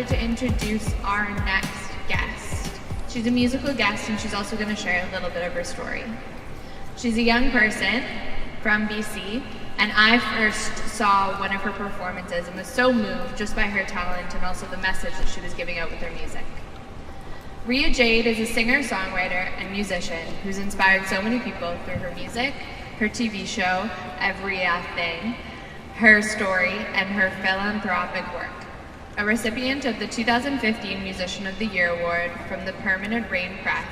To introduce our next guest. She's a musical guest and she's also going to share a little bit of her story. She's a young person from BC and I first saw one of her performances and was so moved just by her talent and also the message that she was giving out with her music. Ria Jade is a singer-songwriter and musician who's inspired so many people through her music, her TV show, Everything, her story, and her philanthropic work. A recipient of the 2015 Musician of the Year Award from the Permanent Rain Press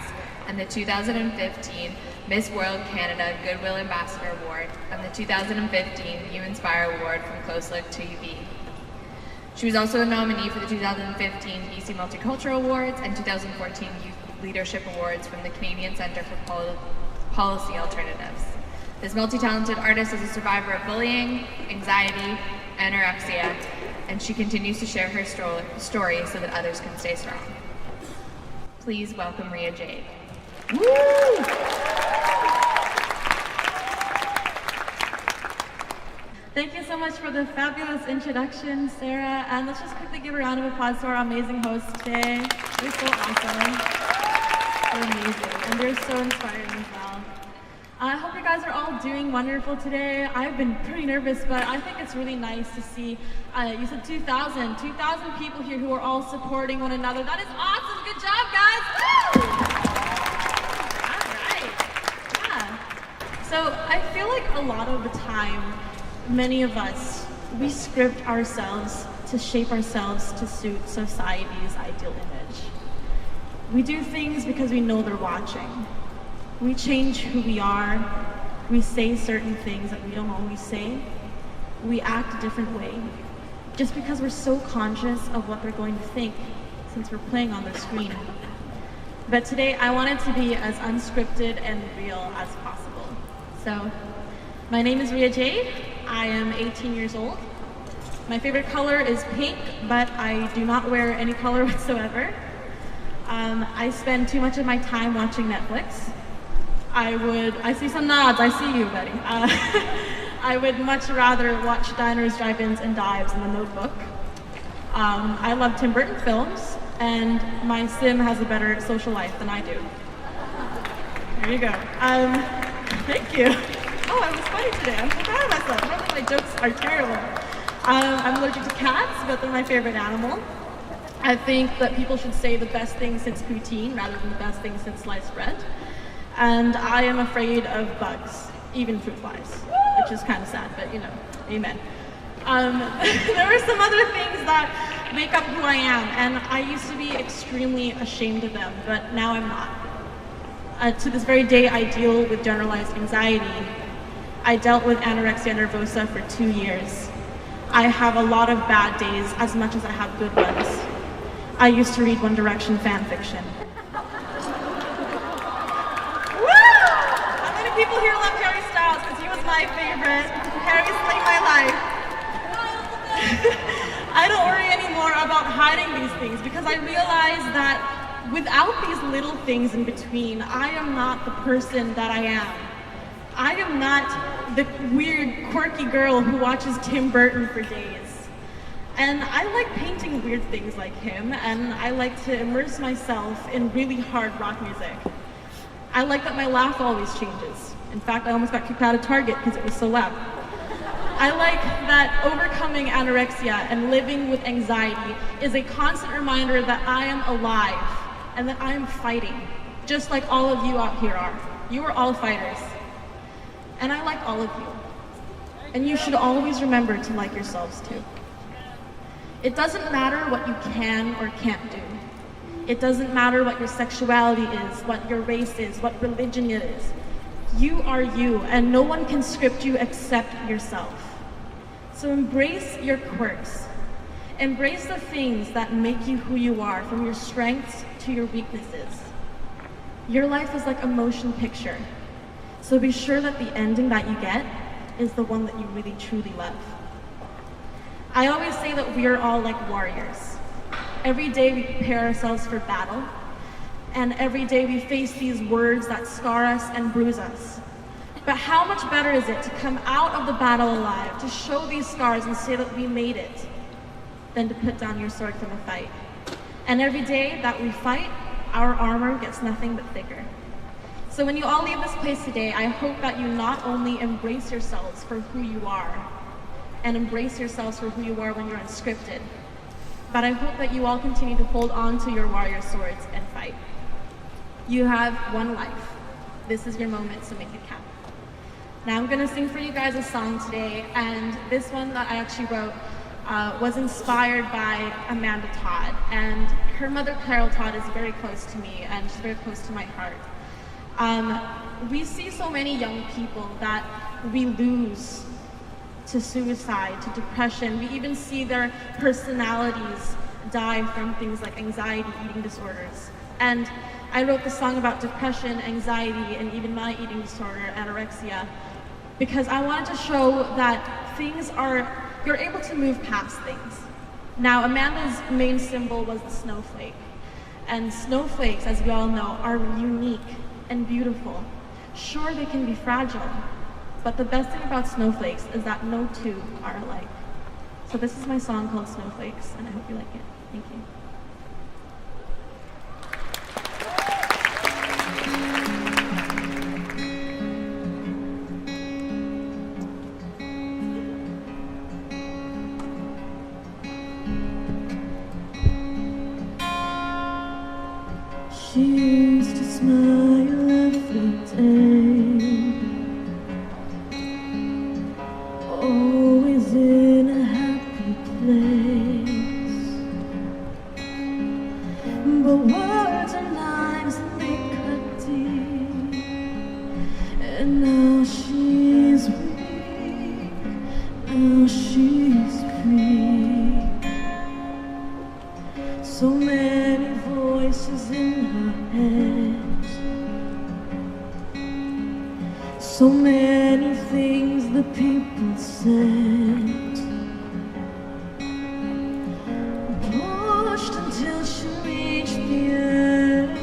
and the 2015 Miss World Canada Goodwill Ambassador Award and the 2015 You Inspire Award from Close Look TV. She was also a nominee for the 2015 BC Multicultural Awards and 2014 Youth Leadership Awards from the Canadian Centre for Policy Alternatives. This multi-talented artist is a survivor of bullying, anxiety, anorexia, and she continues to share her story so that others can stay strong. Please welcome Ria Jade. Woo! Thank you so much for the fabulous introduction, Sarah, and let's just quickly give a round of applause to our amazing hosts today. They're so awesome. They're amazing, and they're so inspiring as well. I hope you guys are all doing wonderful today. I've been pretty nervous, but I think it's really nice to see, you said 2,000 people here who are all supporting one another. That is awesome, good job, guys. Woo! All right, yeah. So I feel like a lot of the time, many of us, we script ourselves to shape ourselves to suit society's ideal image. We do things because we know they're watching. We change who we are, we say certain things that we don't always say, we act a different way, just because we're so conscious of what they're going to think since we're playing on their screen. But today I wanted to be as unscripted and real as possible. So, my name is Ria Jade, I am 18 years old. My favorite color is pink, but I do not wear any color whatsoever. I spend too much of my time watching Netflix. I see some nods, I see you, buddy. I would much rather watch Diners, Drive-Ins, and Dives in The Notebook. I love Tim Burton films, and my sim has a better social life than I do. There you go. Thank you. Oh, I was funny today, I'm so proud of myself. Normally my jokes are terrible. I'm allergic to cats, but they're my favorite animal. I think that people should say the best thing since poutine rather than the best thing since sliced bread. And I am afraid of bugs, even fruit flies, which is kind of sad, but you know, amen. There are some other things that make up who I am, and I used to be extremely ashamed of them, but now I'm not. To this very day, I deal with generalized anxiety. I dealt with anorexia nervosa for 2 years. I have a lot of bad days as much as I have good ones. I used to read One Direction fan fiction. People here love Harry Styles because he was my favorite. Harry saved my life. I don't worry anymore about hiding these things because I realize that without these little things in between, I am not the person that I am. I am not the weird, quirky girl who watches Tim Burton for days. And I like painting weird things like him, and I like to immerse myself in really hard rock music. I like that my laugh always changes. In fact, I almost got kicked out of Target because it was so loud. I like that overcoming anorexia and living with anxiety is a constant reminder that I am alive and that I am fighting, just like all of you out here are. You are all fighters. And I like all of you. And you should always remember to like yourselves too. It doesn't matter what you can or can't do. It doesn't matter what your sexuality is, what your race is, what religion it is. You are you, and no one can script you except yourself. So embrace your quirks. Embrace the things that make you who you are, from your strengths to your weaknesses. Your life is like a motion picture. So be sure that the ending that you get is the one that you really truly love. I always say that we are all like warriors. Every day we prepare ourselves for battle, and every day we face these words that scar us and bruise us. But how much better is it to come out of the battle alive, to show these scars and say that we made it, than to put down your sword from a fight. And every day that we fight, our armor gets nothing but thicker. So when you all leave this place today, I hope that you not only embrace yourselves for who you are, and embrace yourselves for who you are when you're unscripted, but I hope that you all continue to hold on to your warrior swords and fight. You have one life. This is your moment, so make it count. Now I'm gonna sing for you guys a song today, and this one that I actually wrote was inspired by Amanda Todd, and her mother, Carol Todd, is very close to me, and she's very close to my heart. We see so many young people that we lose to suicide, to depression. We even see their personalities die from things like anxiety, eating disorders. And I wrote the song about depression, anxiety, and even my eating disorder, anorexia, because I wanted to show that you're able to move past things. Now, Amanda's main symbol was the snowflake. And snowflakes, as we all know, are unique and beautiful. Sure, they can be fragile, but the best thing about snowflakes is that no two are alike. So this is my song called Snowflakes, and I hope you like it. Thank you. She used to smile every day, always in a happy place. But words are knives and they cut deep, and now she's weak, now she's free. So many voices in her head, so many things the people said, pushed until she reached the edge.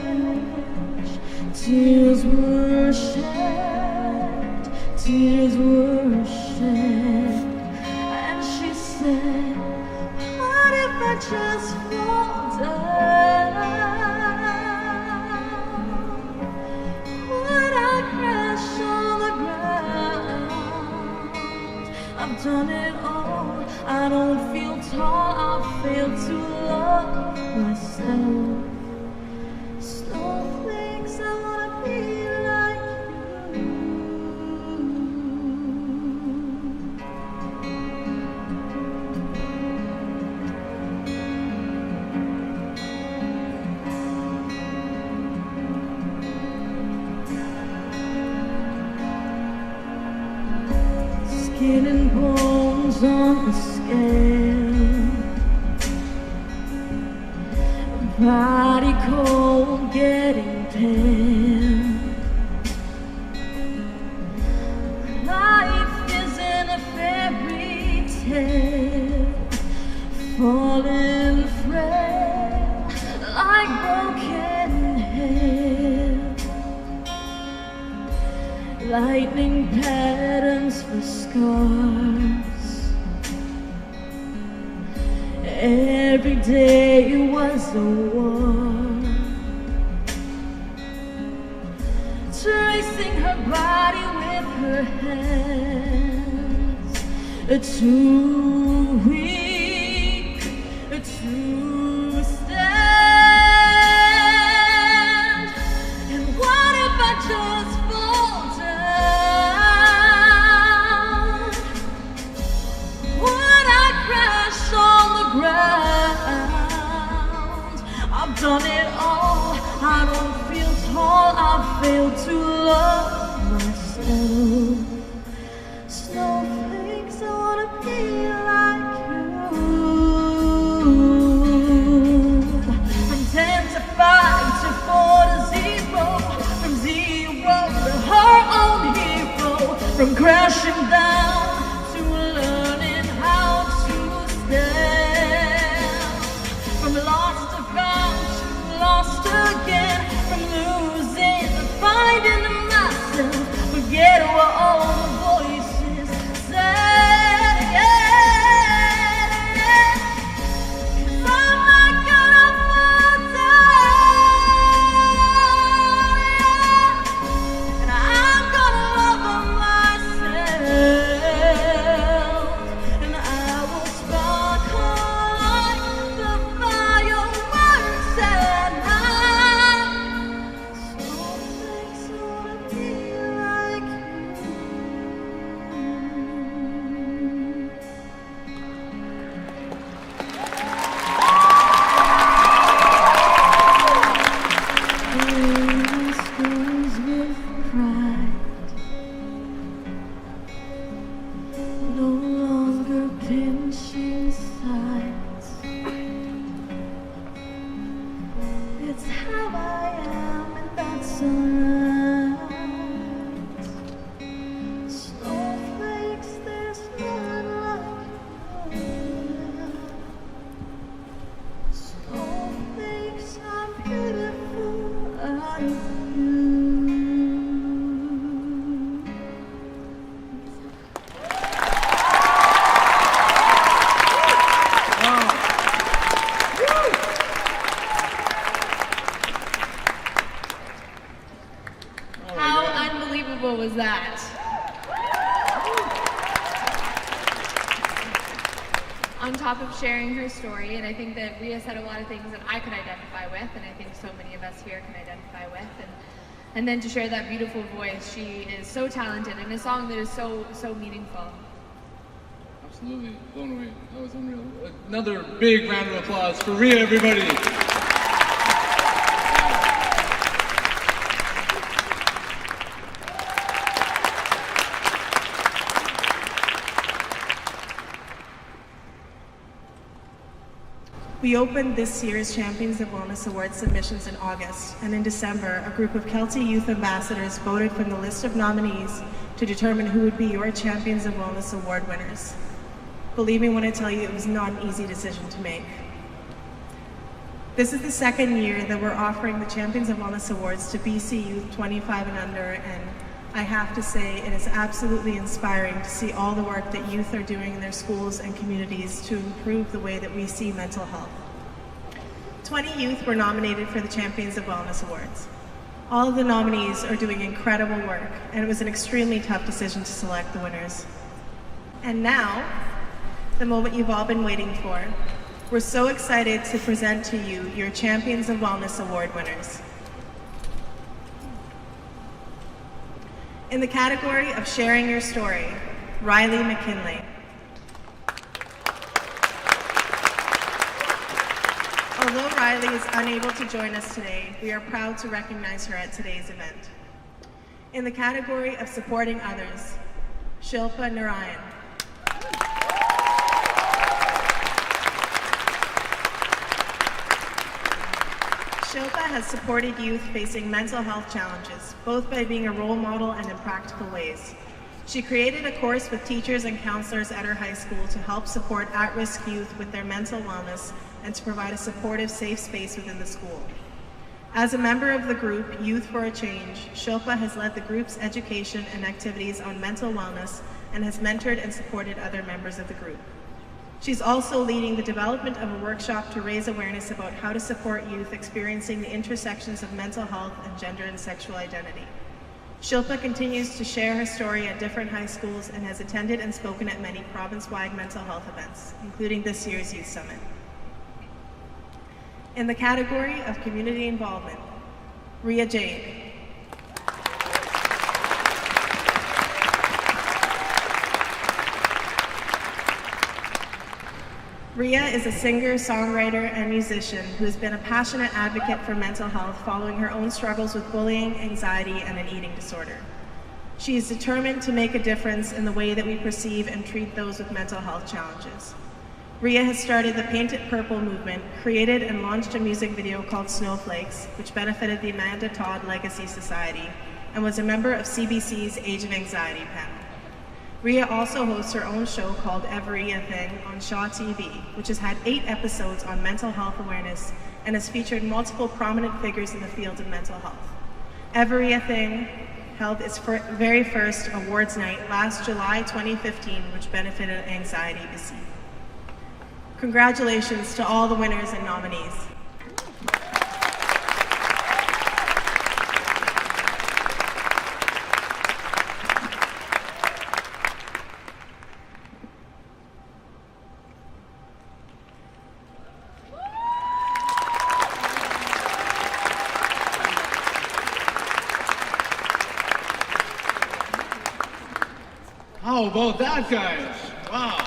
Tears were shed, tears were shed, and she said, what if I just fall down? Would I crash on the ground? I've done it all, I don't feel tall, I failed to love myself. Snowflakes, I wanna be like you. Skin and bones on the scale, body cold, getting pale. Life isn't a fairy tale, falling frail like broken hair. Lightning patterns for scars. Every day was a war, tracing her body with her hands. Too weak to stand. And what if I just fall down? done it all. I don't feel tall, I failed to love myself. Snowflakes, I wanna be like you. From 10 to 5 to 4 to 0. From 0 to her own hero. From crashing down to learning how to stand. From lost to found to lost again. From losing to finding myself. Forget what all the voices said. Yeah. 'Cause I'm not gonna fall down. Yeah. And I'm gonna love myself. And I will sparkle like the fireworks at night. Snowflakes wanna be like you. Stories with pride, no longer pinching sides. It's how I am, and that's alright. Snowflakes, there's none like you. Snowflakes, I'm beautiful out of you. How unbelievable was that? On top of sharing her story, and I think that Ria said a lot of things that I could identify with, and I think so many of us here can identify with, and then to share that beautiful voice. She is so talented, and a song that is so meaningful. Absolutely blown away. That was unreal. Another big round of applause for Ria, everybody. We opened this year's Champions of Wellness Award submissions in August, and in December, a group of Kelty youth ambassadors voted from the list of nominees to determine who would be your Champions of Wellness Award winners. Believe me when I tell you, it was not an easy decision to make. This is the second year that we're offering the Champions of Wellness Awards to BC youth 25 and under, and I have to say it is absolutely inspiring to see all the work that youth are doing in their schools and communities to improve the way that we see mental health. 20 youth were nominated for the Champions of Wellness Awards. All of the nominees are doing incredible work, and it was an extremely tough decision to select the winners. And now, the moment you've all been waiting for. We're so excited to present to you your Champions of Wellness Award winners. In the category of sharing your story, Rylee McKinlay. Although Rylee is unable to join us today, we are proud to recognize her at today's event. In the category of supporting others, Shilpa Narayan. Shilpa has supported youth facing mental health challenges, both by being a role model and in practical ways. She created a course with teachers and counselors at her high school to help support at-risk youth with their mental wellness and to provide a supportive, safe space within the school. As a member of the group Youth for a Change, Shilpa has led the group's education and activities on mental wellness and has mentored and supported other members of the group. She's also leading the development of a workshop to raise awareness about how to support youth experiencing the intersections of mental health and gender and sexual identity. Shilpa continues to share her story at different high schools and has attended and spoken at many province-wide mental health events, including this year's Youth Summit. In the category of community involvement, Ria Jade. Ria is a singer, songwriter, and musician who has been a passionate advocate for mental health following her own struggles with bullying, anxiety, and an eating disorder. She is determined to make a difference in the way that we perceive and treat those with mental health challenges. Ria has started the Paint It Purple movement, created and launched a music video called Snowflakes, which benefited the Amanda Todd Legacy Society, and was a member of CBC's Age of Anxiety panel. Ria also hosts her own show called Every A Thing on Shaw TV, which has had 8 episodes on mental health awareness and has featured multiple prominent figures in the field of mental health. Every A Thing held its very first awards night last July 2015, which benefited Anxiety BC. Congratulations to all the winners and nominees. How about that, guys? Wow.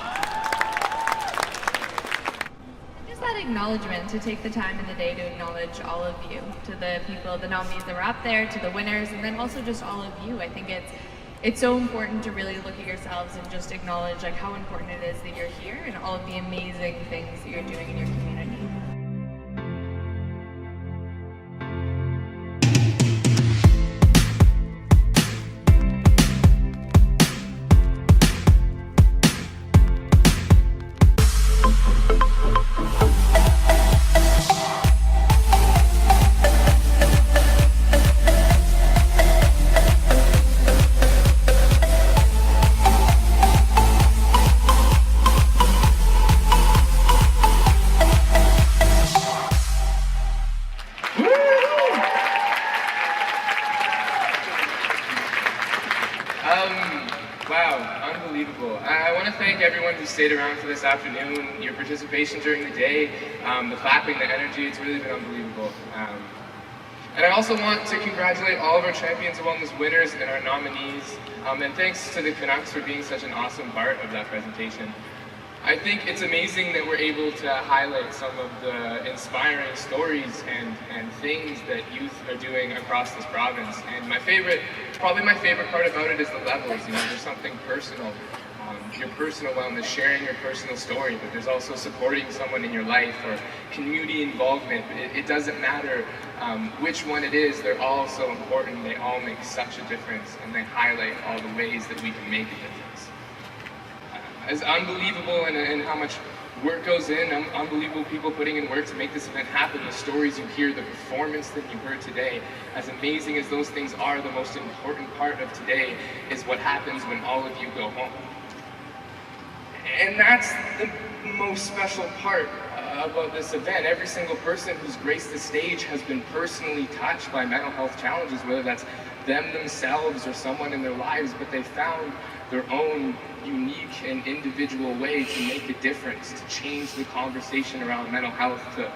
Just that acknowledgement, to take the time in the day to acknowledge all of you, to the people, the nominees that were up there, to the winners, and then also just all of you. I think it's so important to really look at yourselves and just acknowledge like how important it is that you're here and all of the amazing things that you're doing in your community. Wow, unbelievable. I want to thank everyone who stayed around for this afternoon, your participation during the day, the clapping, the energy, it's really been unbelievable. And I also want to congratulate all of our Champions of Wellness winners and our nominees, and thanks to the Canucks for being such an awesome part of that presentation. I think it's amazing that we're able to highlight some of the inspiring stories and things that youth are doing across this province. And probably my favorite part about it is the levels. You know, there's something personal, your personal wellness, sharing your personal story, but there's also supporting someone in your life or community involvement. It doesn't matter which one it is, they're all so important. They all make such a difference, and they highlight all the ways that we can make a difference. As unbelievable and how much work goes in, unbelievable people putting in work to make this event happen, the stories you hear, the performance that you heard today, as amazing as those things are, the most important part of today is what happens when all of you go home. And that's the most special part about this event. Every single person who's graced the stage has been personally touched by mental health challenges, whether that's them themselves or someone in their lives, but they found their own unique and individual way to make a difference, to change the conversation around mental health, to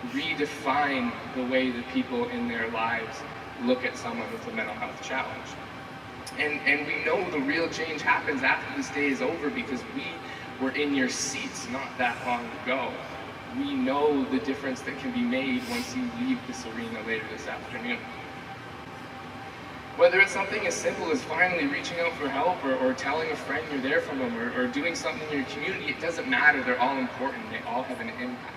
redefine the way that people in their lives look at someone with a mental health challenge. And we know the real change happens after this day is over because we were in your seats not that long ago. We know the difference that can be made once you leave this arena later this afternoon. Whether it's something as simple as finally reaching out for help or telling a friend you're there for them or doing something in your community, it doesn't matter. They're all important. They all have an impact.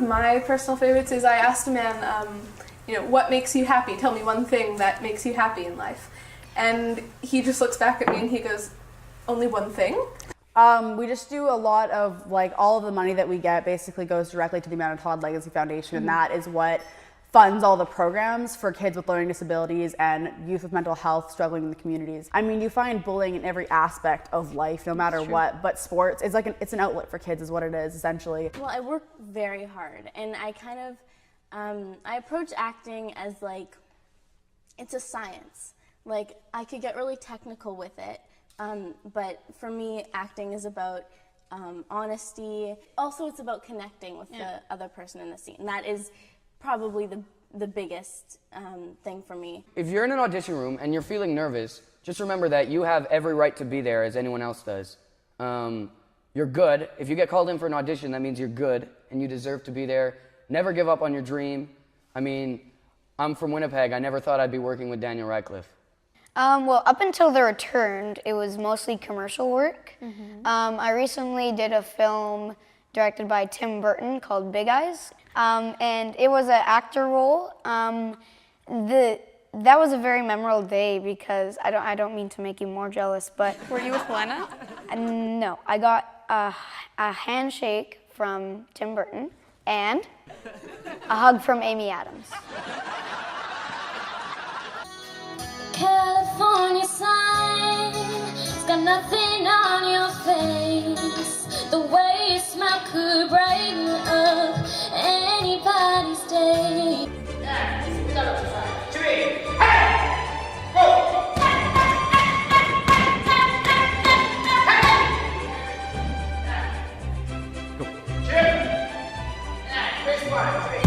My personal favorites is I asked a man, what makes you happy? Tell me one thing that makes you happy in life. And he just looks back at me and he goes, only one thing? We just do a lot of, all of the money that we get basically goes directly to the Amanda Todd Legacy Foundation, and that is what funds all the programs for kids with learning disabilities and youth with mental health struggling in the communities. I mean, you find bullying in every aspect of life, no matter what, but sports, it's an outlet for kids is what it is, essentially. Well, I work very hard, and I kind of, I approach acting as it's a science. I could get really technical with it, but for me, acting is about honesty. Also, it's about connecting with the other person in the scene. That is probably the biggest thing for me. If you're in an audition room and you're feeling nervous, just remember that you have every right to be there as anyone else does. You're good. If you get called in for an audition, that means you're good and you deserve to be there. Never give up on your dream. I mean, I'm from Winnipeg. I never thought I'd be working with Daniel Radcliffe. Well, up until The Returned, it was mostly commercial work. I recently did a film directed by Tim Burton called Big Eyes, and it was an actor role. That was a very memorable day because I don't mean to make you more jealous, but Were you with Helena? No, I got a handshake from Tim Burton and a hug from Amy Adams. California sign, it's got nothing on your face. The way you smell could brighten up anybody's day. Chris,